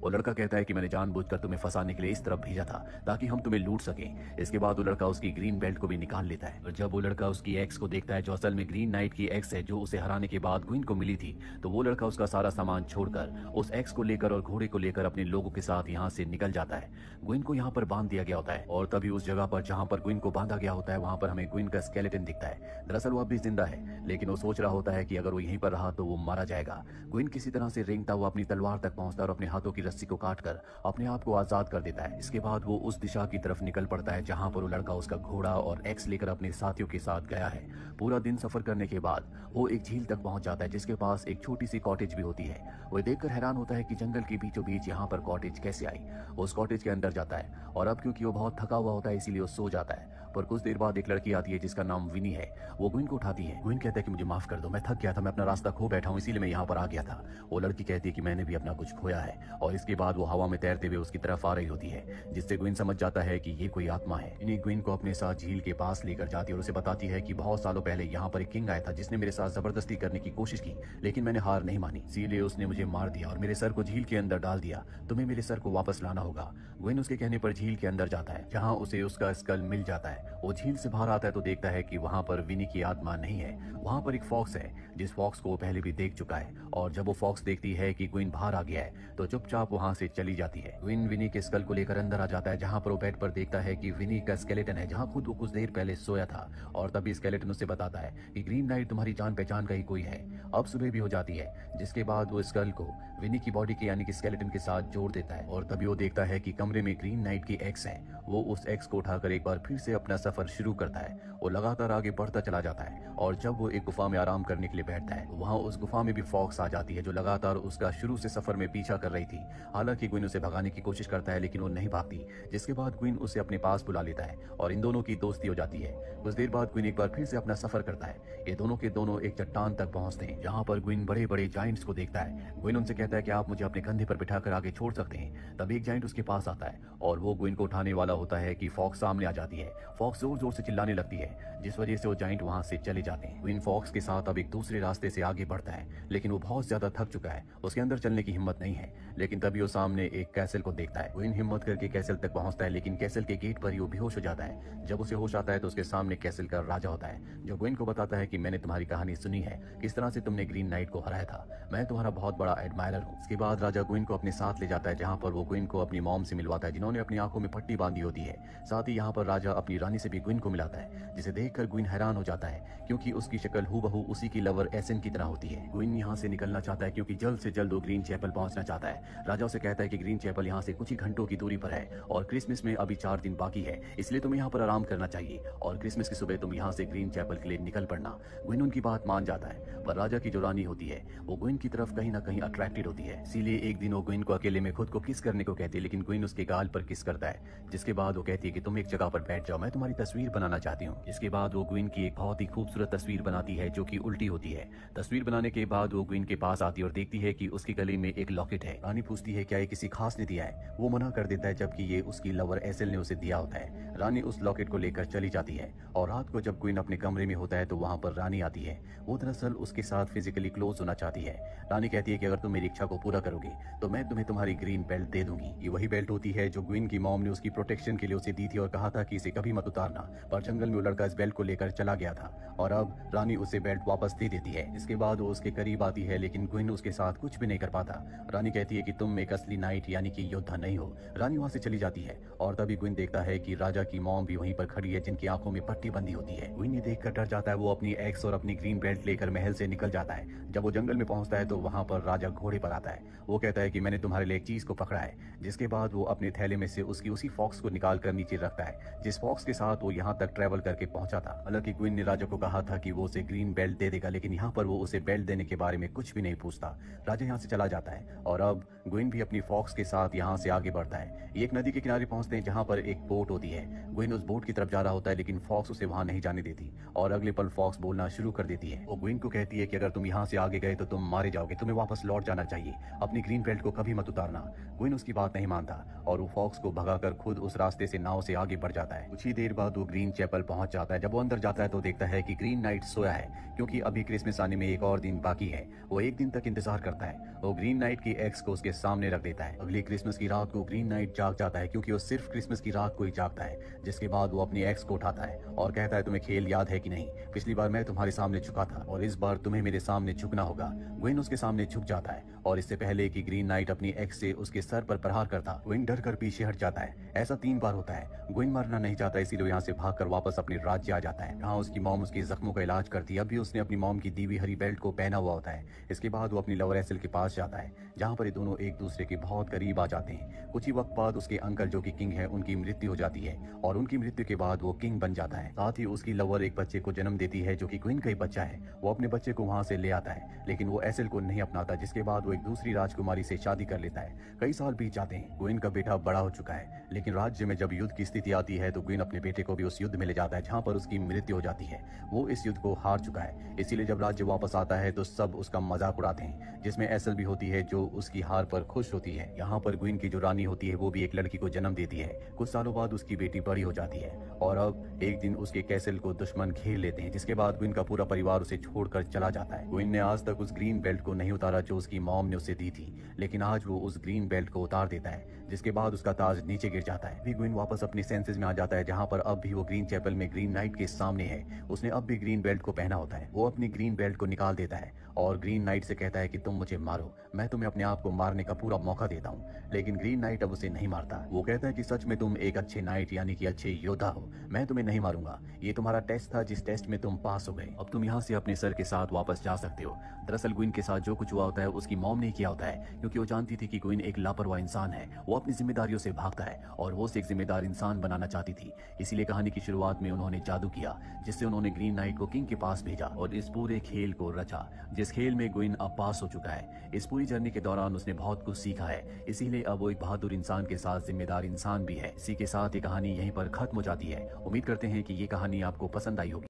वो लड़का कहता है कि मैंने जानबूझकर तुम्हें फंसाने के लिए इस तरफ भेजा था ताकि हम तुम्हें लूट सकें। इसके बाद वो लड़का उसकी ग्रीन बेल्ट को भी निकाल लेता है और जब वो लड़का उसकी एक्स को देखता है जो असल में ग्रीन नाइट की एक्स है जो उसे हराने के बाद ग्विन को मिली थी, तो वो लड़का उसका सारा सामान छोड़कर उस एक्स को लेकर और घोड़े को लेकर अपने लोगों के साथ यहाँ से निकल जाता है। ग्विन को यहाँ पर बांध दिया गया होता है और तभी उस जगह पर जहाँ पर ग्विन को बांधा गया होता है वहाँ पर हमें ग्विन का स्केलेटन दिखता है। दरअसल वो अब भी जिंदा है, लेकिन वो सोच रहा होता है कि अगर वो यहीं पर रहा तो वो मारा जाएगा। ग्विन किसी तरह से रेंगता हुआ अपनी तलवार तक पहुंचता है और अपने हाथों की रस्सी को काटकर अपने आप को आजाद कर देता है। इसके बाद वो उस दिशा की तरफ निकल पड़ता है जहाँ पर वो लड़का उसका घोड़ा और एक्स लेकर अपने साथियों के साथ गया है। पूरा दिन सफर करने के बाद वो एक झील तक पहुंच जाता है जिसके पास एक छोटी सी कॉटेज भी होती है। वो देखकर हैरान होता है कि जंगल के बीचों बीच यहाँ पर कॉटेज कैसे आई। वो उस कॉटेज के अंदर जाता है और अब क्योंकि वो बहुत थका हुआ होता है इसीलिए वो सो जाता है। पर कुछ देर बाद एक लड़की आती है जिसका नाम विनी है। वो ग्विन को उठाती है। ग्विन कहता है कि मुझे माफ कर दो, मैं थक गया था, मैं अपना रास्ता खो बैठा हूँ इसीलिए मैं यहाँ पर आ गया था। वो लड़की कहती है कि मैंने भी अपना कुछ खोया है और इसके बाद वो हवा में तैरते हुए उसकी तरफ आ रही होती है जिससे ग्विन समझ जाता है कि ये कोई आत्मा है। इन्हीं ग्विन को अपने साथ झील के पास लेकर जाती है और उसे बताती है कि बहुत सालों पहले यहाँ पर एक किंग आया था जिसने मेरे साथ जबरदस्ती करने की कोशिश की, लेकिन मैंने हार नहीं मानी, इसीलिए उसने मुझे मार दिया और मेरे सर को झील के अंदर डाल दिया। तुम्हें मेरे सर को वापस लाना होगा। ग्विन उसके कहने पर झील के अंदर जाता है जहाँ उसे उसका स्कल मिल जाता है। वो झील से बाहर आता है तो देखता है कि वहाँ पर विनी की आत्मा नहीं है, वहाँ पर एक फॉक्स है जिस फॉक्स को वो पहले भी देख चुका है। और जब वो फॉक्स देखती है कि ग्विन बाहर आ गया है तो चुपचाप वहाँ से चली जाती है। ग्विन विनी के स्कल को लेकर अंदर आ जाता है जहाँ पर वो बेड पर देखता है कि विनी का स्केलेटन है जहाँ खुद वो कुछ देर पहले सोया था। और तभी स्केलेटन उसे बताता है कि ग्रीन नाइट तुम्हारी जान पहचान का ही कोई है। अब सुबह भी हो जाती है जिसके बाद वो स्कल को विनी की बॉडी के यानी कि स्केलेटन के साथ जोड़ देता है और तभी वो देखता है कि कमरे में ग्रीन नाइट की एक्स है। वो उस एक्स को उठाकर एक बार फिर से अपना सफर शुरू करता है। वो लगातार आगे बढ़ता चला जाता है और जब वो एक गुफा में आराम करने के लिए बैठता है वहाँ उस गुफा में भी फॉक्स आ जाती है जो लगातार उसका शुरू से सफर में पीछा कर रही थी। हालांकि ग्विन उसे भगाने की कोशिश करता है लेकिन वो नहीं भागती, जिसके बाद ग्विन उसे अपने पास बुला लेता है और इन दोनों की दोस्ती हो जाती है। कुछ देर बाद ग्विन एक बार फिर से अपना सफर करता है। ये दोनों के दोनों एक चट्टान तक पहुंचते हैं जहाँ पर ग्विन बड़े बड़े जाइंट्स को देखता है। ग्विन उनसे कहता है कि आप मुझे अपने कंधे पर बिठाकर आगे छोड़ सकते हैं। तब एक जाइंट उसके पास आता है और वो ग्विन को उठाने वाला होता है कि फॉक्स सामने आ जाती है। फॉक्स जोर जोर से चिल्लाने लगती है जिस वजह से वो जाइंट वहां से चले जाते हैं। ग्विन फॉक्स के साथ अब एक दूसरे रास्ते से आगे बढ़ता है लेकिन वो बहुत ज्यादा थक चुका है, उसके अंदर चलने की हिम्मत नहीं है। लेकिन तभी वो सामने एक कैसल को देखता है। ग्विन हिम्मत करके कैसल तक पहुंचता है लेकिन कैसल के गेट पर ही वो बेहोश हो जाता है। जब उसे होश आता है तो उसके सामने कैसल का राजा होता है जो ग्विन को बताता है कि मैंने तुम्हारी कहानी सुनी है, किस तरह से तुमने ग्रीन नाइट को हराया था, मैं तुम्हारा बहुत बड़ा एडमायरर हूँ। इसके बाद राजा ग्विन को अपने साथ ले जाता है जहाँ पर वो ग्विन को अपनी मॉम से मिलवाता है जिन्होंने अपनी आंखों में पट्टी बांधी होती है। साथ ही यहाँ पर राजा अपनी रानी से भी ग्विन को मिलाता है जिसे देखकर ग्विन हैरान हो जाता है क्योंकि उसकी शक्ल हूबहू उसी की लवर एसन की तरह होती है। ग्विन यहाँ से निकलना चाहता है क्योंकि जल्द से जल्द वो ग्रीन चैपल पहुंचना चाहता है। राजा उसे कहता है कि ग्रीन चैपल यहाँ से कुछ ही घंटों की दूरी पर है और क्रिसमस में अभी 4 दिन बाकी है, इसलिए तुम्हें यहाँ पर आराम करना चाहिए और क्रिसमस की सुबह तुम यहाँ से ग्रीन चैपल के लिए निकल पड़ना। ग्विन उनकी बात मान जाता है पर राजा की जो रानी होती है वो ग्विन की तरफ कहीं ना कहीं अट्रैक्टेड होती है, इसीलिए एक दिन वो ग्विन को अकेले में खुद को किस करने को कहती है लेकिन ग्विन उसके गाल पर किस करता है। जिसके बाद वो कहती है कि तुम एक जगह पर बैठ जाओ, मैं तुम्हारी तस्वीर बनाना चाहती हूँ। इसके बाद वो ग्विन की एक बहुत ही खूबसूरत तस्वीर बनाती है जो कि उल्टी होती है। तस्वीर बनाने के बाद वो ग्विन के पास आती है और देखती है कि उसके गले में एक लॉकेट है। रानी पूछती है क्या ये किसी खास ने दिया है, वो मना कर देता है जबकि ये उसकी लवर एसेल ने उसे दिया होता है। रानी उस लॉकेट को लेकर चली जाती है और रात को जब ग्विन अपने कमरे में होता है तो वहाँ पर रानी आती है। वो दरअसल उसके साथ फिजिकली क्लोज होना चाहती है। रानी कहती है कि अगर तुम मेरी इच्छा को पूरा करोगे तो मैं तुम्हें तुम्हारी ग्रीन बेल्ट दे दूंगी। ये वही बेल्ट होती है जो ग्विन की मॉम ने उसकी प्रोटेक्शन के लिए उसे दी थी और कहा था कि इसे कभी मत उतारना, पर जंगल में वो लड़का इस बेल्ट को लेकर चला गया था और अब रानी उसे बेल्ट वापस दे देती है। इसके बाद वो उसके करीब आती है लेकिन ग्विन उसके साथ कुछ भी नहीं कर पाता। रानी कहती है कि तुम एक असली नाइट यानी कि योद्धा नहीं हो। रानी वहां से चली जाती है और तभी ग्विन देखता है कि राजा की मॉम भी वहीं पर खड़ी है जिनकी आंखों में पट्टी बंधी होती है। ग्विन ये देखकर डर जाता है। वो अपनी एक्स और अपनी ग्रीन बेल्ट लेकर महल से निकल जाता है। जब वो जंगल में पहुंचता है तो वहां पर राजा घोड़े पर आता है। वो कहता है कि मैंने तुम्हारे लिए एक चीज को पकड़ा है। जिसके बाद वो अपने थैले में से उसकी उसी फॉक्स को निकाल कर नीचे रखता है जिस फॉक्स के साथ वो यहाँ तक ट्रेवल करके पहुंचा था। हालांकि ग्विन ने राजा को कहा था कि वो उसे ग्रीन बेल्ट दे देगा लेकिन यहाँ पर वो उसे बेल्ट देने के बारे में कुछ भी नहीं पूछता। राजा यहाँ से चला जाता है और अब ग्विन भी अपनी फॉक्स के साथ यहाँ से आगे बढ़ता है। ये एक नदी के किनारे पहुंचते हैं जहाँ पर एक बोट होती है। ग्विन उस बोट की तरफ जा रहा होता है लेकिन फॉक्स उसे वहां नहीं जाने देती और अगले पल फॉक्स बोलना शुरू कर देती है। वो ग्विन को कहती है कि अगर तुम यहाँ से आगे गए तो तुम मारे जाओगे, तुम्हें वापस लौट जाना चाहिए। चाहिए, अपनी ग्रीन बेल्ट को कभी मत उतारना। ग्विन उसकी बात नहीं मानता और वो फॉक्स को भगाकर खुद उस रास्ते से नाव से आगे बढ़ जाता है। कुछ ही देर बाद वो ग्रीन चैपल पहुंच जाता है। जब वो अंदर जाता है तो देखता है कि ग्रीन नाइट सोया है, क्योंकि अभी क्रिसमस आने में एक और दिन बाकी है। वो एक दिन तक इंतजार करता है। वो ग्रीन नाइट की एक्स को उसके सामने रख देता है। अगली क्रिसमस की रात को ग्रीन नाइट जाग जाता है, क्योंकि वो सिर्फ क्रिसमस की रात को ही जागता है। जिसके बाद वो अपनी एक्स को उठाता है और कहता है, तुम्हें खेल याद है कि नहीं? पिछली बार मैं तुम्हारे सामने झुका था और इस बार तुम्हें मेरे सामने झुकना होगा। ग्विन उसके सामने झुक जाता है और इससे पहले कि ग्रीन नाइट अपनी एक्स से उसके सर पर प्रहार करता, ग्विन डर कर पीछे हट जाता है। ऐसा 3 बार होता है। ग्विन मरना नहीं चाहता, इसीलिए यहाँ से भागकर वापस अपने राज्य आ जाता है। यहाँ उसकी मॉम उसके जख्मों का इलाज करती है। अभी उसने अपनी मॉम की दी हुई हरी बेल्ट को पहना हुआ होता है। इसके बाद वो अपनी लवर एसेल के पास जाता है, जहाँ पर ये दोनों एक दूसरे के बहुत करीब आ जाते हैं। कुछ ही वक्त बाद उसके अंकल जो कि किंग है, उनकी मृत्यु हो जाती है और उनकी मृत्यु के बाद वो किंग बन जाता है। साथ ही उसकी लवर एक बच्चे को जन्म देती है, जो कि ग्विन का ही बच्चा है। वो अपने बच्चे को वहां से ले आता है, लेकिन वो एसेल को नहीं अपनाता। जिसके बाद वो एक दूसरी राजकुमारी से शादी कर लेता है। कई साल बीत जाते हैं। ग्विन का बेटा बड़ा हो चुका है, लेकिन राज्य में जब युद्ध की स्थिति आती है तो ग्विन अपने बेटे को भी उस युद्ध में ले जाता है, जहाँ पर उसकी मृत्यु हो जाती है। वो इस युद्ध को हार चुका है, इसीलिए जब राज्य वापस आता है तो सब उसका मजाक उड़ाते हैं, जिसमें एसेल भी होती है, जो उसकी हार पर खुश होती है। यहाँ पर ग्विन की जो रानी होती है, वो भी एक लड़की को जन्म देती है। कुछ सालों बाद उसकी बेटी बड़ी हो जाती है और अब एक दिन उसके कैसल को दुश्मन घेर लेते हैं, जिसके बाद ग्विन का पूरा परिवार उसे छोड़कर चला जाता है। ग्विन ने आज तक उस ग्रीन बेल्ट को नहीं उतारा जो उसकी मॉम ने उसे दी थी, लेकिन आज वो उस ग्रीन बेल्ट को उतार देता है, जिसके बाद उसका ताज नीचे गिर जाता है। ग्विन वापस अपनी सेंसेस में आ जाता है, जहाँ पर अब भी वो ग्रीन चैपल में ग्रीन नाइट के सामने है। उसने अब भी ग्रीन बेल्ट को पहना होता है। वो अपनी ग्रीन बेल्ट को निकाल देता है और ग्रीन नाइट से कहता है कि तुम मुझे मारो, मैं तुम्हें अपने आप को मारने का पूरा मौका देता हूँ। लेकिन ग्रीन नाइट अब उसे नहीं मारता। वो कहता है कि सच में तुम एक अच्छे नाइट यानी कि अच्छे योद्धा हो, मैं तुम्हें नहीं मारूंगा। ये तुम्हारा टेस्ट था, जिस टेस्ट में तुम पास हो गए। अब तुम यहाँ से अपने सर के साथ वापस जा सकते हो। दरअसल ग्विन के साथ जो कुछ हुआ होता है उसकी मॉम ने किया होता है, क्योंकि वो जानती थी कि ग्विन एक लापरवाह इंसान है। वो अपनी जिम्मेदारियों से भागता है और वो उसे एक जिम्मेदार इंसान बनाना चाहती थी। इसीलिए कहानी की शुरुआत में उन्होंने जादू किया, जिससे उन्होंने ग्रीन नाइट को किंग के पास भेजा और इस पूरे खेल को रचा, जिस खेल में ग्विन अब पास हो चुका है। इस पूरी जर्नी के दौरान उसने बहुत कुछ सीखा है, इसीलिए अब वो एक बहादुर इंसान के साथ जिम्मेदार इंसान भी है। इसी के साथ ये कहानी यहीं पर खत्म हो जाती है। उम्मीद करते हैं कि ये कहानी आपको पसंद आई होगी।